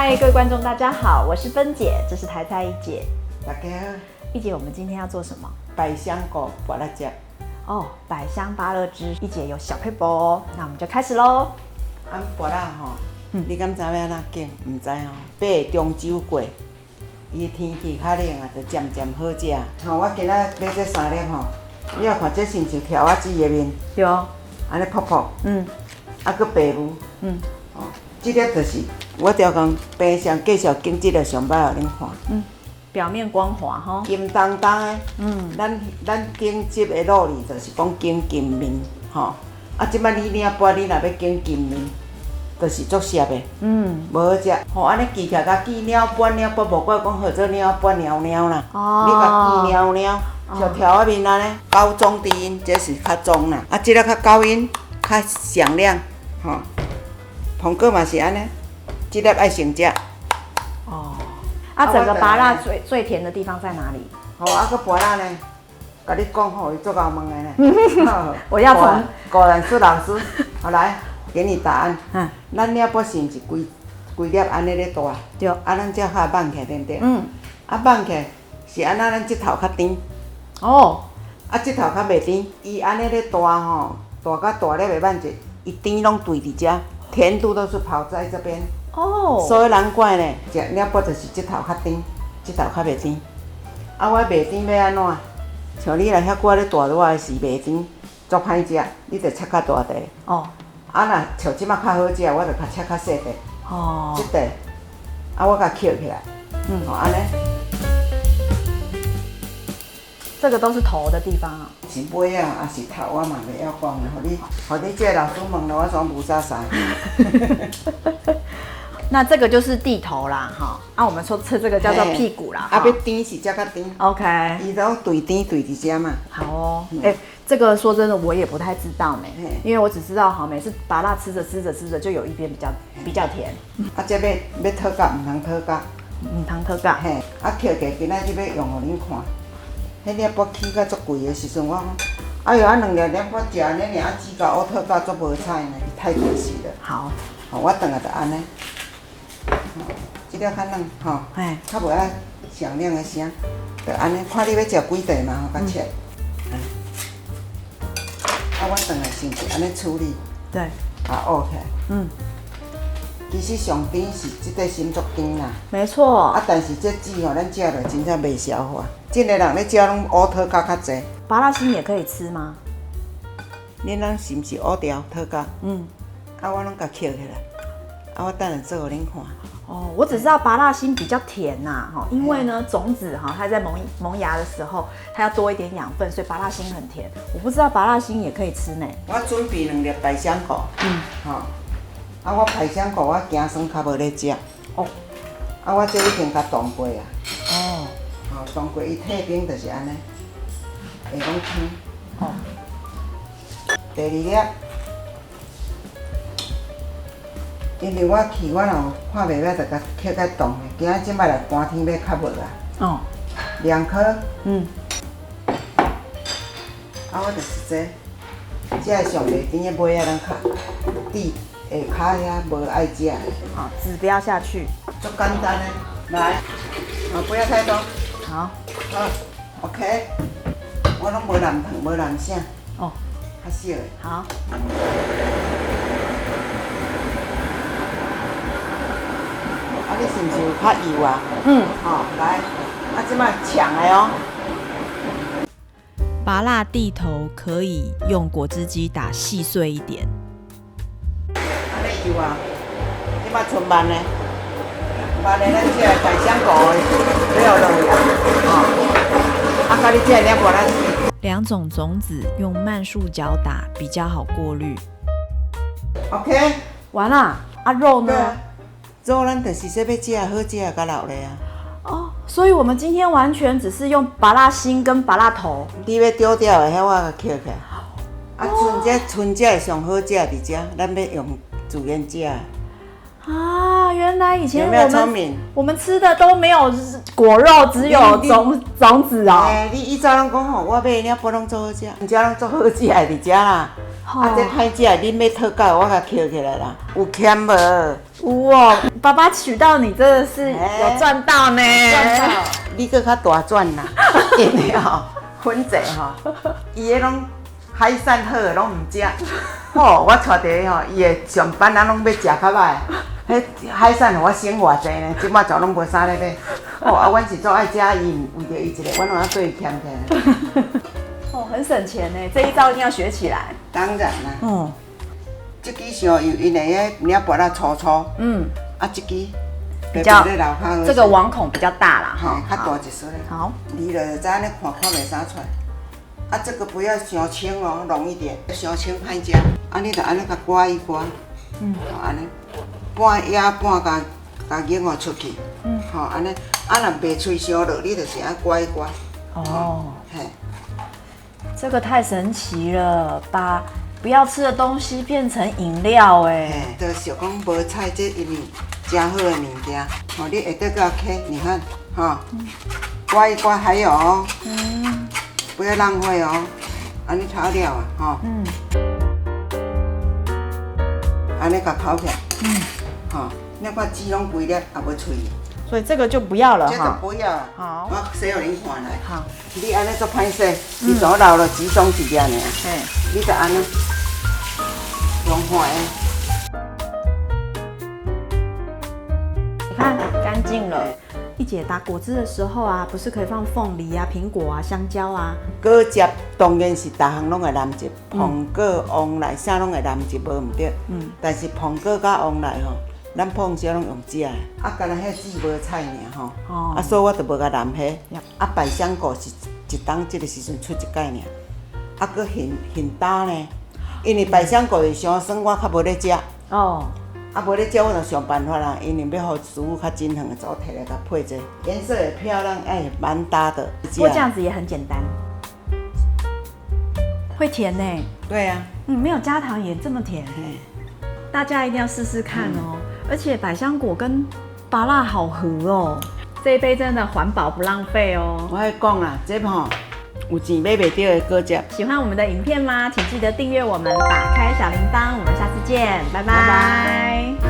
嗨，各位观众，大家好，我是芬姐，这是台菜一姐。大家好，一姐，我们今天要做什么？百香果芭乐汁。哦，百香芭乐汁，一姐有小撇步哦，那我们就开始喽。芭乐吼，你敢知影要哪拣？唔知吼，买中秋过，伊天气较冷啊，就渐渐好食。吼，我今仔买这3粒吼，你要看这是毋是条仔煮的面？对哦，安尼泡泡，啊，搁白母，哦，这粒就是我调讲平常介绍经这个上摆互恁看。表面光滑哈，金当当的，咱经济的路理就是讲经金面，吼，啊，即摆你领半，你若要经金面，就是足涩的，无好食，吼，安尼记起来甲记鸟半，无怪讲号做鸟半鸟啦，你甲记鸟，像条仔面安尼，高中低音，这是较中啦，啊，即个较高音，较响亮，吼，苹果嘛是安尼，即粒爱先食。整个芭乐最甜的地方在哪里？吼，啊，搁芭乐呢？甲你讲吼，伊足够问的呢。我要从果然是老师，好来给你答案。咱了不是毋是规粒安尼咧大？对。啊，咱才较放起来，对不对？啊，放起来是安那，咱这头较甜。哦。啊，这头较袂甜，伊安尼咧大吼，大甲大粒的慢者，伊甜拢对伫遮，甜度都是跑在这边。哦，所以难怪呢，食了不就是这头较甜，这头较袂甜。啊，我袂甜要安怎？像你来遐我咧大热的是袂甜，足歹食，你得切较大块。哦。啊，若像即摆较好食，我就较切较细块。哦。即块，啊，我甲捡起来。哦，安尼。这个都是头的地方啊。是尾啊，还是头，我嘛袂晓讲的。互你这老师问了，我煞无啥啥。那这个就是地头啦，哈，啊，我们说吃这个叫做屁股啦，啊，要甜是才较甜 ，OK， 伊都对甜对伫遮嘛。好哦，这个说真的我也不太知道呢，因为我只知道哈，每次芭乐吃着就有一边比较甜。啊，这要讨价，唔通讨价，唔通讨价。嘿，啊，捡起今仔日要用互恁看，迄粒卜起甲足贵的时阵，我讲，哎呦，啊2粒我食安尼尔，啊煮到乌讨价足无彩呢，太可惜了。好，我等下就安尼。这粒较软，吼，较袂爱响亮的声，就安尼。看你要食几块嘛，吼，甲切。啊，我等下先是安尼处理。对。啊，沤起来。其实上甜是这块心足甜啦。没错。啊，但是这籽吼，咱食落真正袂消化。真个人咧食拢乌讨价较济。芭乐心也可以吃吗？恁人是毋是乌条讨价？啊，我拢甲捡起来。啊，我等下做互恁看。哦，我只知道芭乐心比较甜呐，哈，因为呢种子哈，它在萌芽的时候，它要多一点养分，所以芭乐心很甜。我不知道芭乐心也可以吃呢。我准备2粒百香果，吼，啊，我百香果我惊酸较无咧食，哦，啊，我这已经甲冻过啊，哦，吼，冻过伊退冰就是安尼，会讲甜，哦，第2粒。因为我去，我若看袂歹，就甲捡甲冻的。今仔即摆来寒天要较无啊。哦。2颗。啊，我就是这个上袂甜的尾仔，咱较底下骹遐无爱食的。好，籽不要下去。足简单的，来，不要太多。好。好 ，OK。我拢无淋糖，无淋啥。哦。较少的。好。啊，你是毋是有较油啊？好，来，啊，即摆抢的哦。芭乐蒂头可以用果汁机打细碎一点。安尼油啊，即摆剩慢的，慢的咱这百香果不要落去啊，甲你这两果咱2种种子用慢速搅打比较好过滤。OK， 完了，啊肉呢？肉咱就是说要食好食甲老的啊。哦，所以我们今天完全只是用芭乐心跟芭乐头。你要丢掉的，遐我甲捡起来。啊，春这的上好食伫遮，咱要用自然食。啊，原来以前有没有聪明？我们吃的都没有果肉，只有种子哦。你以前拢讲吼，我买了不拢做好食，人家拢做好食伫遮啦。啊，这歹食，恁要讨价，我甲捡起来啦。有欠无？有哦，爸爸娶到你真的是有赚到呢。赚到，你搁较大赚啦。因为吼，分者吼，伊个拢海产好的拢唔食。吼，我带着伊吼，伊的上班人拢要食较歹。迄海产互我省偌济呢？即摆就拢无啥咧买。哦，啊，阮是做爱食，伊为着伊一个，阮拢要对伊欠起来。哦，很省钱呢，这一招一定要学起来。当然啦。嗯。这支上油，因为个领拔啊粗粗。嗯。啊，这支比较这个网孔比较大啦。哈，较大一撮咧。好。你就知安尼看袂啥出来。啊，这个不要伤轻哦，浓一点，伤轻歹食。啊，你就安尼甲刮一刮。嗯。好，安尼。半压半甲硬哦出去，好安尼，啊若袂吹伤落，你就是爱刮一刮。哦，嘿，这个太神奇了，把不要吃的东西变成饮料哎。就是讲无菜，这因为真好的物件，哦，你下底个开，你看，哈，刮一刮还有哦，不要浪费哦，安尼炒料啊，哈，安尼甲烤起来。好，那块鸡拢规粒也无脆，所以这个就不要了哈。这个不要。好，我洗互恁看来。好，你安尼做歹势，你做留了只种一粒尔。嘿，你就安尼用看你看干净了。一姐打果汁的时候啊，不是可以放凤梨啊、苹果啊、香蕉啊？果汁当然是逐项拢会染汁，苹果、王梨啥拢会染汁，无毋对。但是苹果甲王梨吼。咱普通时拢用食的，啊，干那迄籽无菜尔吼，啊，所以我就无甲染迄。啊，百香果是一当即个时阵出一届尔，啊，搁很大呢，因为百香果是伤酸，我较无咧食。哦。啊，无咧食，我就想办法啦，因为要互食物较均衡的，就摕来甲配者，颜色也漂亮，哎，蛮搭的。不过这样子也很简单，会甜呢。对啊。没有加糖也这么甜，大家一定要试试看哦。而且百香果跟芭乐好合哦，这一杯真的环保不浪费哦。我还讲啦，这吼有钱买袂到的果汁。喜欢我们的影片吗？请记得订阅我们，打开小铃铛。我们下次见，拜拜。